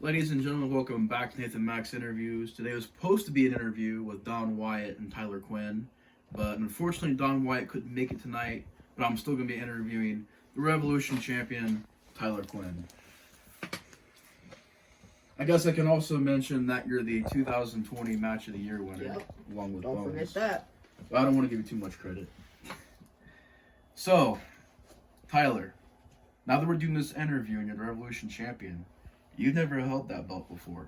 Ladies and gentlemen, welcome back to Nathan Maxx Interviews. Today was supposed to be an interview with Don Wyatt and Tyler Quinn, but unfortunately Don Wyatt couldn't make it tonight, but I'm still going to be interviewing the Revolution champion, Tyler Quinn. I guess I can also mention that you're the 2020 Match of the Year winner, along with Don't Bones. forget that. But I don't want to give you too much credit. So, Tyler, now that we're doing this interview and you're the Revolution champion, you've never held that belt before.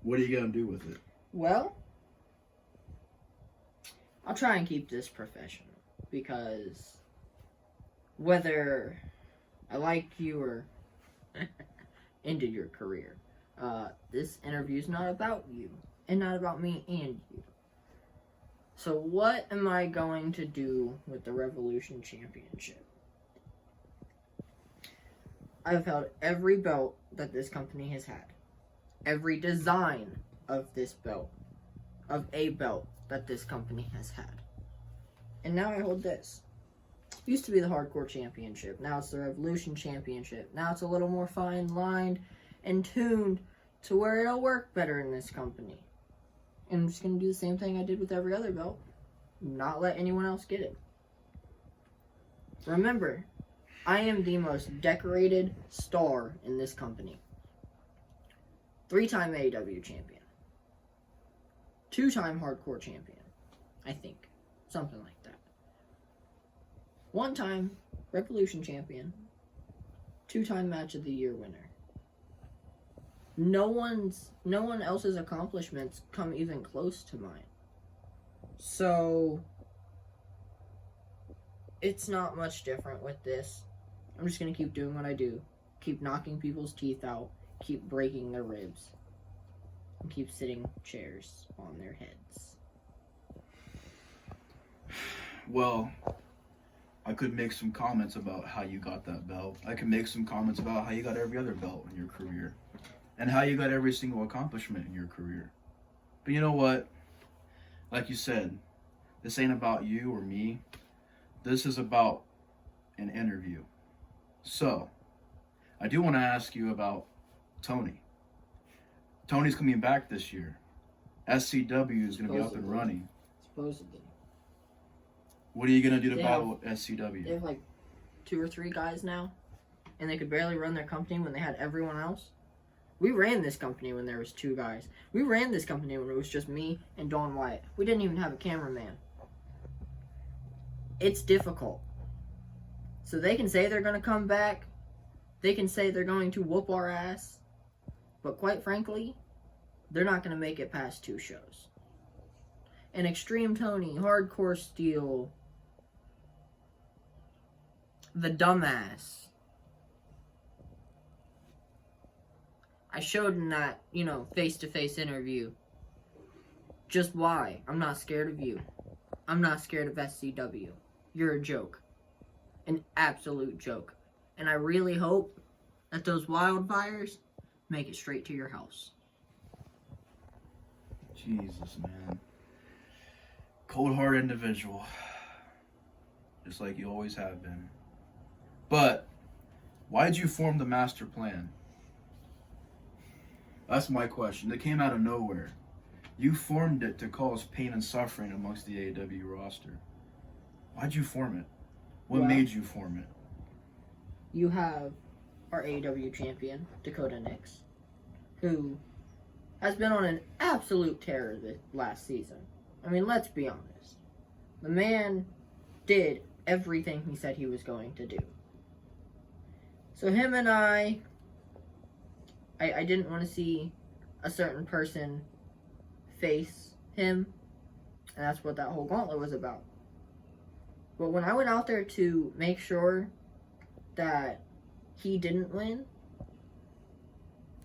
What are you going to do with it? Well, I'll try and keep this professional because whether I like you or ended your career, this interview is not about you and not about me and you. So what am I going to do with the Revolution Championship? I've held every belt that this company has had. Every design of this belt. Of a belt that this company has had. And now I hold this. Used to be the Hardcore Championship. Now it's the Revolution Championship. Now it's a little more fine-lined and tuned to where it'll work better in this company. And I'm just going to do the same thing I did with every other belt. Not let anyone else get it. Remember, I am the most decorated star in this company. 3-time AEW champion. 2-time hardcore champion. I think. Something like that. 1-time Revolution champion. 2-time Match of the Year winner. No one else's accomplishments come even close to mine. So it's not much different with this. I'm just going to keep doing what I do. Keep knocking people's teeth out. Keep breaking their ribs. And keep sitting chairs on their heads. Well, I could make some comments about how you got that belt. I could make some comments about how you got every other belt in your career. And how you got every single accomplishment in your career. But you know what? Like you said, this ain't about you or me. This is about an interview. So, I do want to ask you about Tony. Tony's coming back this year. SCW is going to be up and running. Supposedly. What are you going to do to They battle SCW? They have like 2 or 3 guys now. And they could barely run their company when they had everyone else. We ran this company when there was 2 guys. We ran this company when it was just me and Don Wyatt. We didn't even have a cameraman. It's difficult. So they can say they're going to come back. They can say they're going to whoop our ass. But quite frankly, they're not going to make it past 2 shows. And Extreme Tony, Hardcore Steel, the dumbass. I showed in that, face-to-face interview just why I'm not scared of you. I'm not scared of SCW. You're a joke. An absolute joke. And I really hope that those wildfires make it straight to your house. Jesus, man. Cold-hearted individual. Just like you always have been. But, why did you form the master plan? That's my question. It came out of nowhere. You formed it to cause pain and suffering amongst the AEW roster. Why'd you form it? What made you form it? You have our AEW champion, Dakota Nix, who has been on an absolute tear this last season. I mean, let's be honest. The man did everything he said he was going to do. So him and I didn't want to see a certain person face him, and that's what that whole gauntlet was about. But when I went out there to make sure that he didn't win,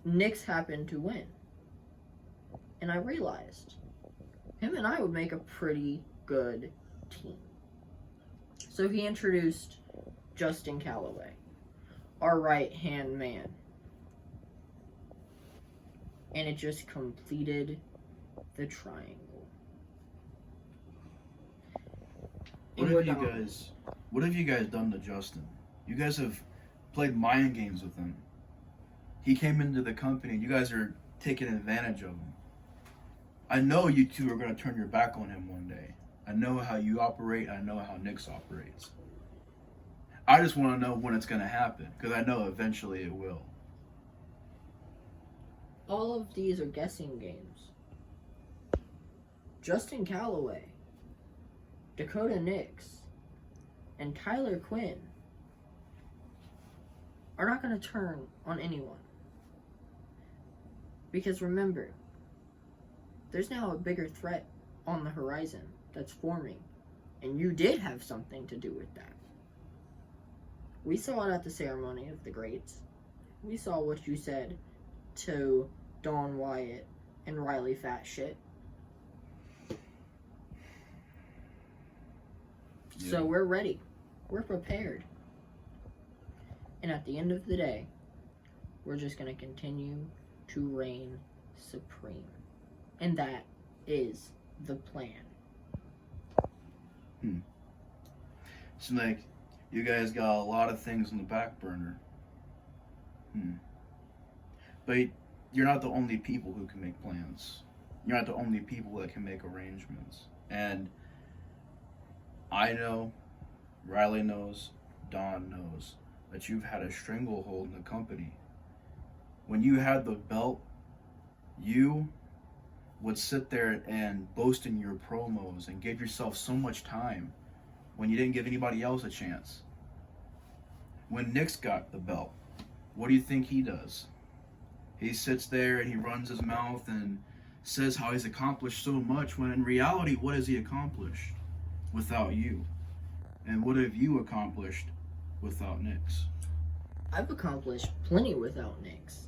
Nix happened to win. And I realized him and I would make a pretty good team. So he introduced Justin Calloway, our right-hand man. And it just completed the triangle. What have you guys done to Justin? You guys have played mind games with him. He came into the company. You guys are taking advantage of him. I know you two are going to turn your back on him one day. I know how you operate. I know how Nick's operates. I just want to know when it's going to happen, because I know eventually it will. All of these are guessing games. Justin Calloway, Dakota Nix, and Tyler Quinn are not going to turn on anyone. Because remember, there's now a bigger threat on the horizon that's forming, and you did have something to do with that. We saw it at the ceremony of the greats. We saw what you said to Dawn Wyatt and Riley Fat Shit. Yeah. So we're ready. We're prepared. And at the end of the day, we're just going to continue to reign supreme. And that is the plan. So, like, you guys got a lot of things on the back burner. But you're not the only people who can make plans. You're not the only people that can make arrangements. And I know, Riley knows, Dawn knows that you've had a stranglehold in the company. When you had the belt, you would sit there and boast in your promos and give yourself so much time when you didn't give anybody else a chance. When Nick's got the belt, what do you think he does? He sits there and he runs his mouth and says how he's accomplished so much, when in reality, what has he accomplished without you? And what have you accomplished without Nick's? I've accomplished plenty without Nix.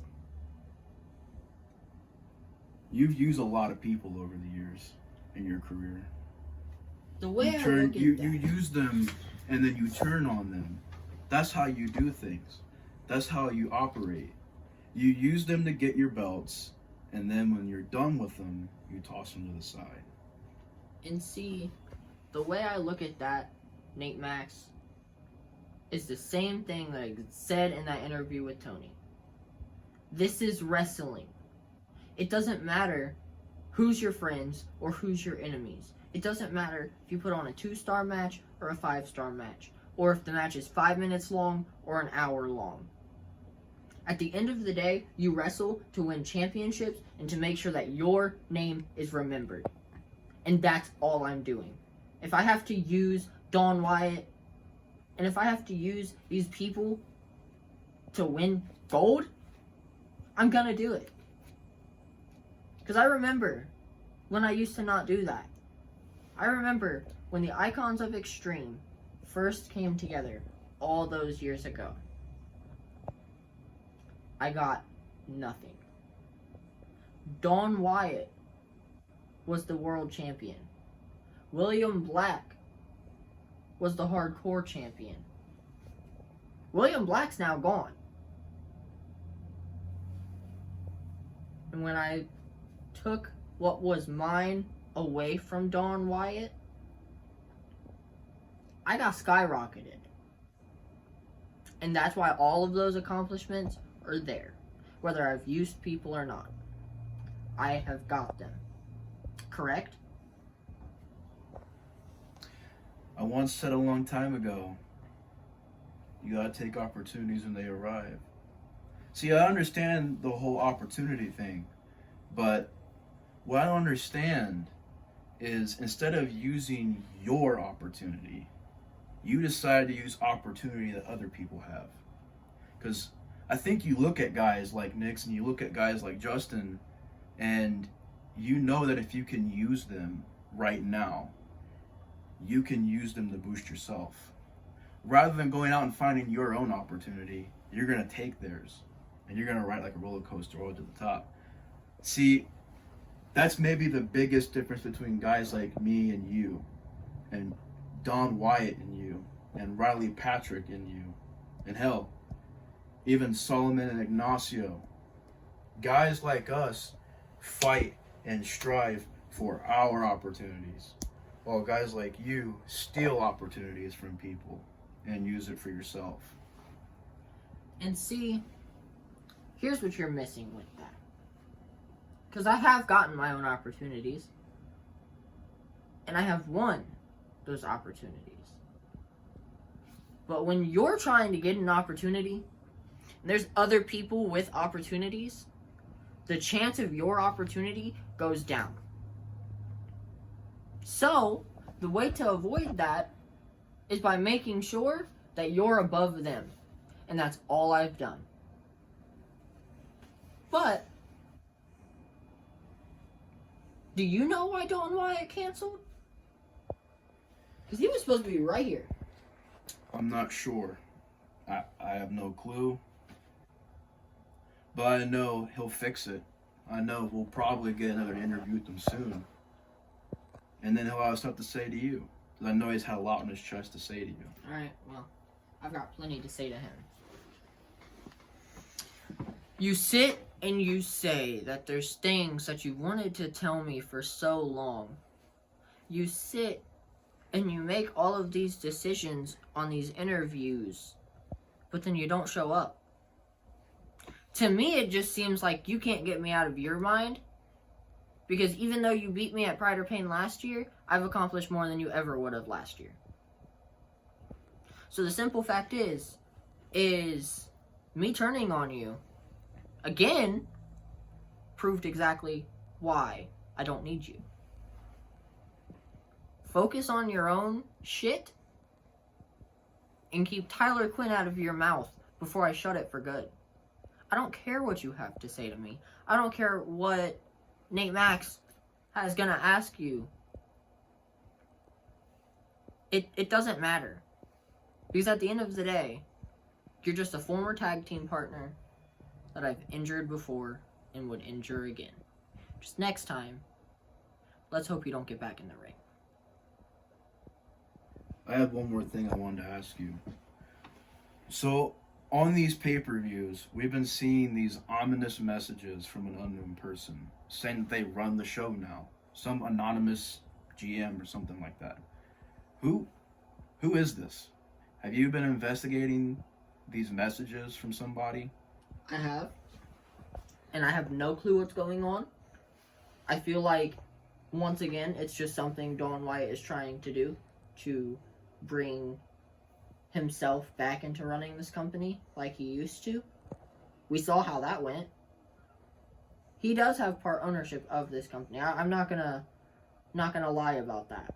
You've used a lot of people over the years in your career. The way You I look at you that, use them and then you turn on them. That's how you do things. That's how you operate. You use them to get your belts, and then when you're done with them, you toss them to the side. and see, the way I look at that, Nate Maxx, is the same thing that I said in that interview with Tony. This is wrestling. It doesn't matter who's your friends or who's your enemies. It doesn't matter if you put on a 2-star match or a 5-star match, or if the match is 5 minutes long or an hour long. At the end of the day, you wrestle to win championships and to make sure that your name is remembered. And that's all I'm doing. If I have to use Dawn Wyatt, and if I have to use these people to win gold, I'm gonna do it. Because I remember when I used to not do that. I remember when the Icons of Extreme first came together all those years ago. I got nothing. Dawn Wyatt was the world champion. William Black was the hardcore champion. William Black's now gone. And when I took what was mine away from Dawn Wyatt, I got skyrocketed. And that's why all of those accomplishments are there. Whether I've used people or not. I have got them. Correct? I once said a long time ago, you gotta take opportunities when they arrive. See, I understand the whole opportunity thing, but what I don't understand is instead of using your opportunity, you decide to use opportunity that other people have. Because I think you look at guys like Nix and you look at guys like Justin, and you know that if you can use them right now, you can use them to boost yourself. Rather than going out and finding your own opportunity, you're going to take theirs and you're going to ride like a roller coaster all to the top. See, that's maybe the biggest difference between guys like me and you, and Dawn Wyatt and you, and Riley Patrick and you, and hell, even Solomon and Ignacio. Guys like us fight and strive for our opportunities, while guys like you steal opportunities from people and use it for yourself. And see, Here's what you're missing with that. Because I have gotten my own opportunities. And I have won those opportunities. But when you're trying to get an opportunity, and there's other people with opportunities, the chance of your opportunity goes down. So, the way to avoid that is by making sure that you're above them. And that's all I've done. But, do you know why Don Wyatt canceled? Because he was supposed to be right here. I'm not sure. I have no clue. But I know he'll fix it. I know we'll probably get another interview with him soon. And then he'll have stuff to say to you. Because I know he's had a lot on his chest to say to you. Alright, well, I've got plenty to say to him. You sit and you say that there's things that you wanted to tell me for so long. You sit and you make all of these decisions on these interviews, but then you don't show up. To me, it just seems like you can't get me out of your mind, because even though you beat me at Pride or Pain last year, I've accomplished more than you ever would have last year. So the simple fact is me turning on you, again, proved exactly why I don't need you. Focus on your own shit and keep Tyler Quinn out of your mouth before I shut it for good. I don't care what you have to say to me. I don't care what Nate Maxx is gonna ask you. It doesn't matter. Because at the end of the day, you're just a former tag team partner that I've injured before and would injure again. Just next time, let's hope you don't get back in the ring. I have one more thing I wanted to ask you. So, on these pay-per-views, we've been seeing these ominous messages from an unknown person saying that they run the show now. Some anonymous GM or something like that. Who is this? Have you been investigating these messages from somebody? I have. And I have no clue what's going on. I feel like, once again, it's just something Don Wyatt is trying to do to bring himself back into running this company like he used to. We saw how that went. He does have part ownership of this company. I'm not gonna lie about that.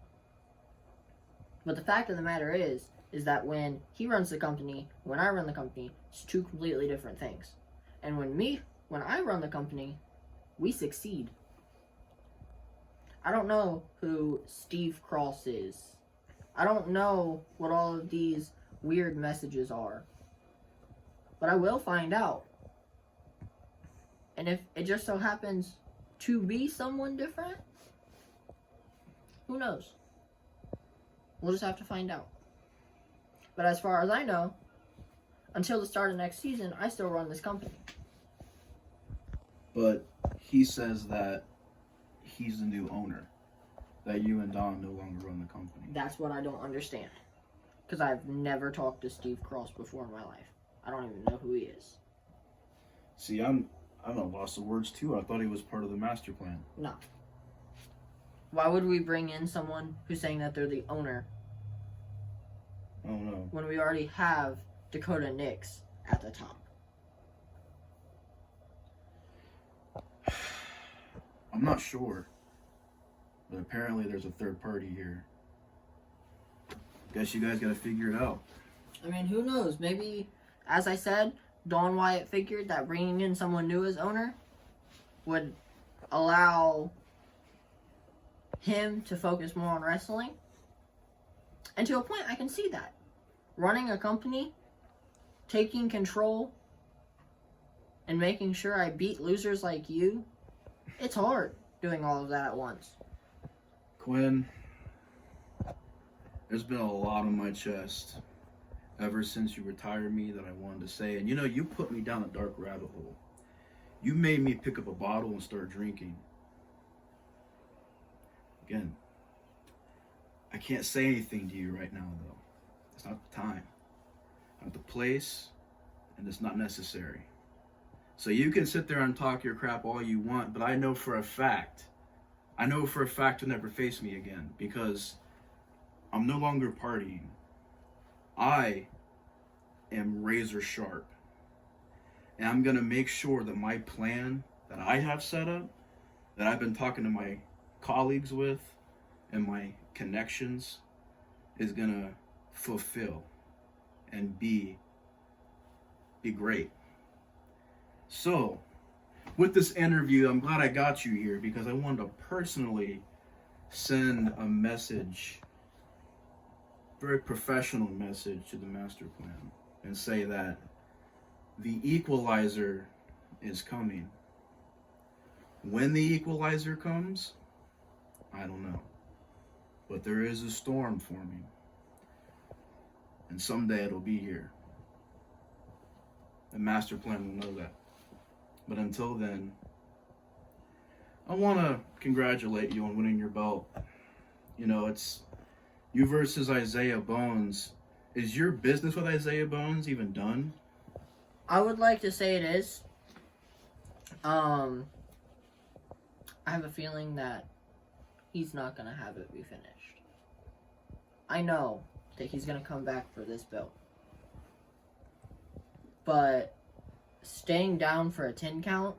But the fact of the matter is that when he runs the company, when I run the company, it's two completely different things. And when I run the company, we succeed. I don't know who Steve Cross is. I don't know what all of these weird messages are. But I will find out. And if it just so happens to be someone different, who knows? We'll just have to find out. But as far as I know, until the start of next season, I still run this company. But he says that he's the new owner. That you and Don no longer run the company. That's what I don't understand. Because I've never talked to Steve Cross before in my life. I don't even know who he is. See, I'm at a loss of words too. I thought he was part of the master plan. No. Why would we bring in someone who's saying that they're the owner? I don't know. When we already have Dakota Nix at the top. I'm not sure. But apparently there's a third party here. Guess you guys gotta figure it out. I mean, who knows? Maybe, as I said, Don Wyatt figured that bringing in someone new as owner would allow him to focus more on wrestling. And to a point, I can see that. Running a company, taking control, and making sure I beat losers like you, it's hard doing all of that at once. Quinn, there's been a lot on my chest ever since you retired me that I wanted to say. And you put me down a dark rabbit hole. You made me pick up a bottle and start drinking. Again, I can't say anything to you right now, though. It's not the time, not the place, and it's not necessary. So you can sit there and talk your crap all you want, but I know for a fact you'll never face me again because I'm no longer partying. I am razor sharp. And I'm going to make sure that my plan that I have set up, that I've been talking to my colleagues with and my connections, is going to fulfill and be great. So, with this interview, I'm glad I got you here because I wanted to personally send a message, very professional message to the master plan, and say that the equalizer is coming. When the equalizer comes, I don't know. But there is a storm forming. And someday it'll be here. The master plan will know that. But until then, I want to congratulate you on winning your belt. You know, it's you versus Isaiah Bones. Is your business with Isaiah Bones even done? I would like to say it is. I have a feeling that he's not going to have it be finished. I know that he's going to come back for this belt. But staying down for a 10 count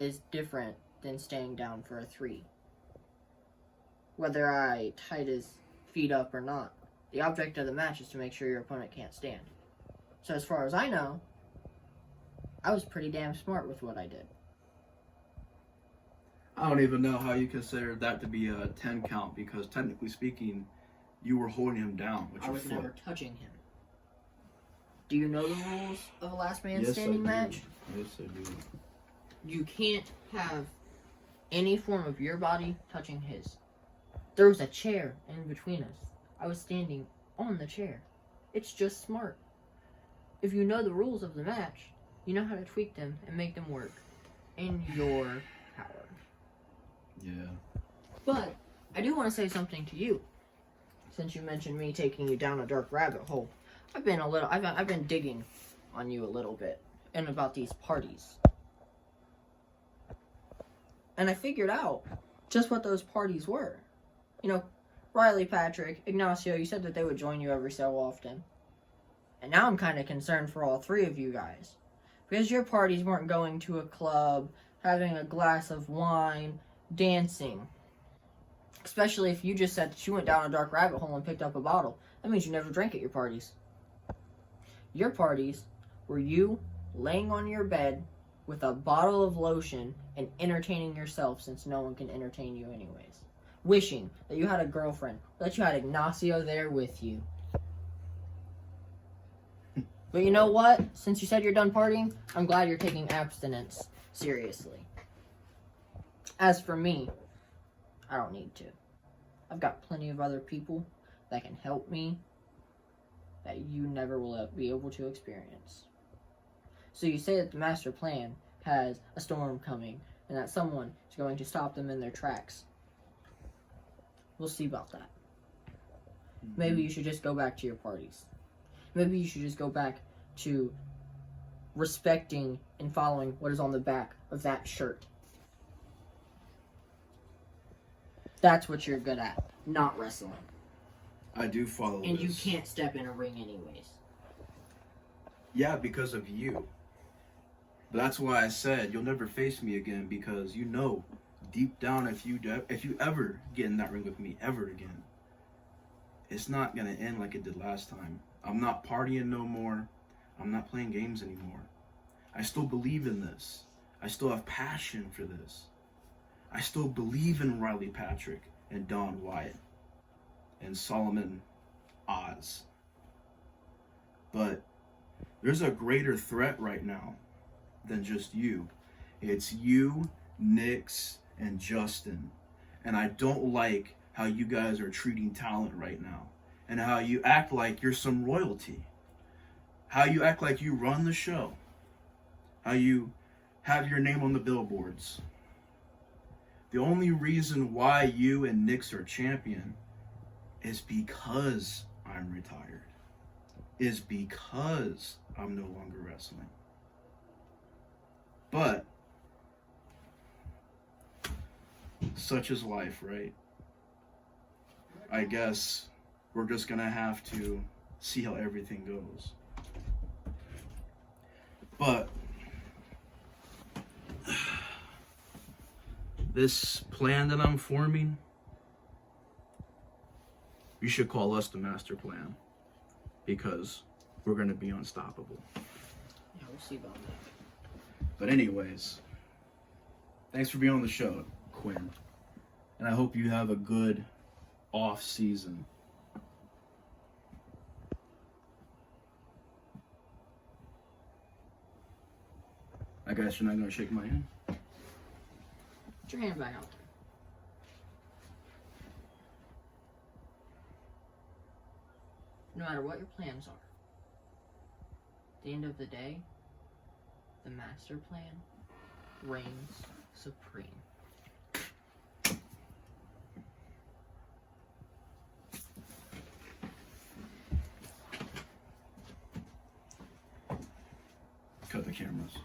is different than staying down for a 3. Whether I tied his feet up or not, the object of the match is to make sure your opponent can't stand. So as far as I know, I was pretty damn smart with what I did. I don't even know how you consider that to be a 10 count because technically speaking, you were holding him down with your foot. I was never touching him. Do you know the rules of a last man Yes, standing I do. match? Yes, I do. You can't have any form of your body touching his. There was a chair in between us. I was standing on the chair. It's just smart. If you know the rules of the match, you know how to tweak them and make them work in your power. Yeah. But I do want to say something to you. Since you mentioned me taking you down a dark rabbit hole, I've been digging on you a little bit and about these parties. And I figured out just what those parties were. You know, Riley, Patrick, Ignacio, you said that they would join you every so often. And now I'm kind of concerned for all 3 of you guys. Because your parties weren't going to a club, having a glass of wine, dancing. Especially if you just said that you went down a dark rabbit hole and picked up a bottle. That means you never drank at your parties. Your parties were you laying on your bed with a bottle of lotion and entertaining yourself since no one can entertain you anyways. Wishing that you had a girlfriend, that you had Ignacio there with you. But you know what? Since you said you're done partying, I'm glad you're taking abstinence seriously. As for me, I don't need to. I've got plenty of other people that can help me that you never will be able to experience. So you say that the master plan has a storm coming and that someone is going to stop them in their tracks. We'll see about that. Maybe you should just go back to your parties. Maybe you should just go back to respecting and following what is on the back of that shirt. That's what you're good at, not wrestling. I do follow And this. you can't step in a ring anyways. Yeah, because of you. But that's why I said you'll never face me again because you know deep down if you ever get in that ring with me ever again, it's not going to end like it did last time. I'm not partying no more. I'm not playing games anymore. I still believe in this. I still have passion for this. I still believe in Riley Patrick and Don Wyatt and Solomon Oz. But there's a greater threat right now than just you. It's you, Nix, and Justin. And I don't like how you guys are treating talent right now. And how you act like you're some royalty. How you act like you run the show. How you have your name on the billboards. The only reason why you and Nix are champion is because I'm retired. Is because I'm no longer wrestling. But such is life, right? I guess we're just gonna have to see how everything goes. But this plan that I'm forming, you should call us the master plan, because we're gonna be unstoppable. Yeah, we'll see about that. But anyways, thanks for being on the show, Quinn. And I hope you have a good off season. I guess you're not gonna shake my hand. Put your hand back out there. No matter what your plans are, at the end of the day, the master plan reigns supreme. Cut the cameras.